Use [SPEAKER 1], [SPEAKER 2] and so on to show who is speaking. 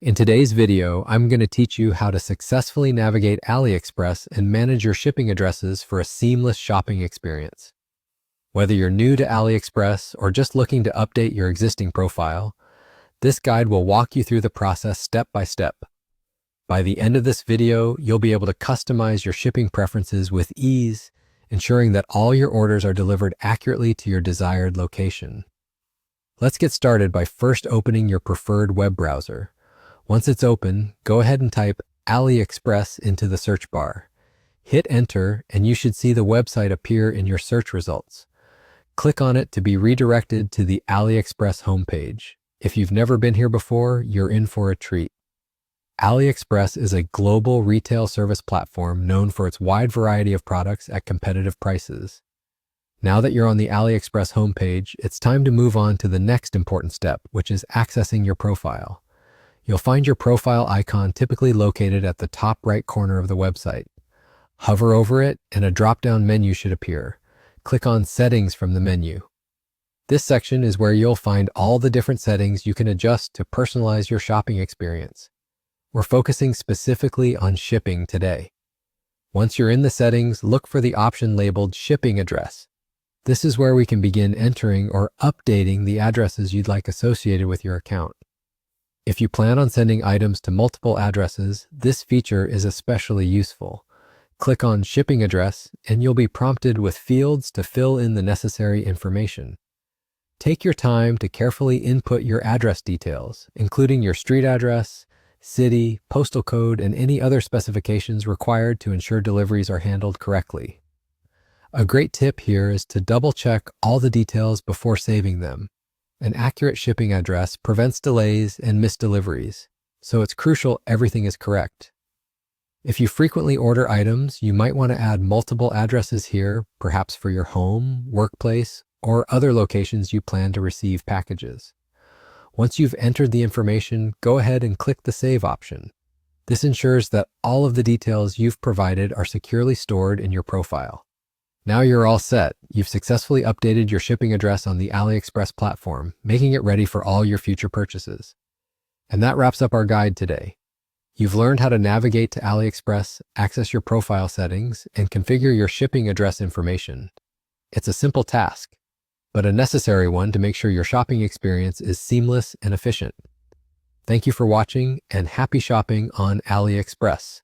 [SPEAKER 1] In today's video, I'm going to teach you how to successfully navigate AliExpress and manage your shipping addresses for a seamless shopping experience. Whether you're new to AliExpress or just looking to update your existing profile, this guide will walk you through the process step by step. By the end of this video, you'll be able to customize your shipping preferences with ease, ensuring that all your orders are delivered accurately to your desired location. Let's get started by first opening your preferred web browser. Once it's open, go ahead and type AliExpress into the search bar. Hit enter and you should see the website appear in your search results. Click on it to be redirected to the AliExpress homepage. If you've never been here before, you're in for a treat. AliExpress is a global retail service platform known for its wide variety of products at competitive prices. Now that you're on the AliExpress homepage, it's time to move on to the next important step, which is accessing your profile. You'll find your profile icon typically located at the top right corner of the website. Hover over it and a drop-down menu should appear. Click on Settings from the menu. This section is where you'll find all the different settings you can adjust to personalize your shopping experience. We're focusing specifically on shipping today. Once you're in the settings, look for the option labeled Shipping Address. This is where we can begin entering or updating the addresses you'd like associated with your account. If you plan on sending items to multiple addresses, this feature is especially useful. Click on Shipping Address and you'll be prompted with fields to fill in the necessary information. Take your time to carefully input your address details, including your street address, city, postal code, and any other specifications required to ensure deliveries are handled correctly. A great tip here is to double-check all the details before saving them. An accurate shipping address prevents delays and missed deliveries, so it's crucial everything is correct. If you frequently order items, you might want to add multiple addresses here, perhaps for your home, workplace, or other locations you plan to receive packages. Once you've entered the information, go ahead and click the Save option. This ensures that all of the details you've provided are securely stored in your profile. Now you're all set. You've successfully updated your shipping address on the AliExpress platform, making it ready for all your future purchases. And that wraps up our guide today. You've learned how to navigate to AliExpress, access your profile settings, and configure your shipping address information. It's a simple task, but a necessary one to make sure your shopping experience is seamless and efficient. Thank you for watching, and happy shopping on AliExpress.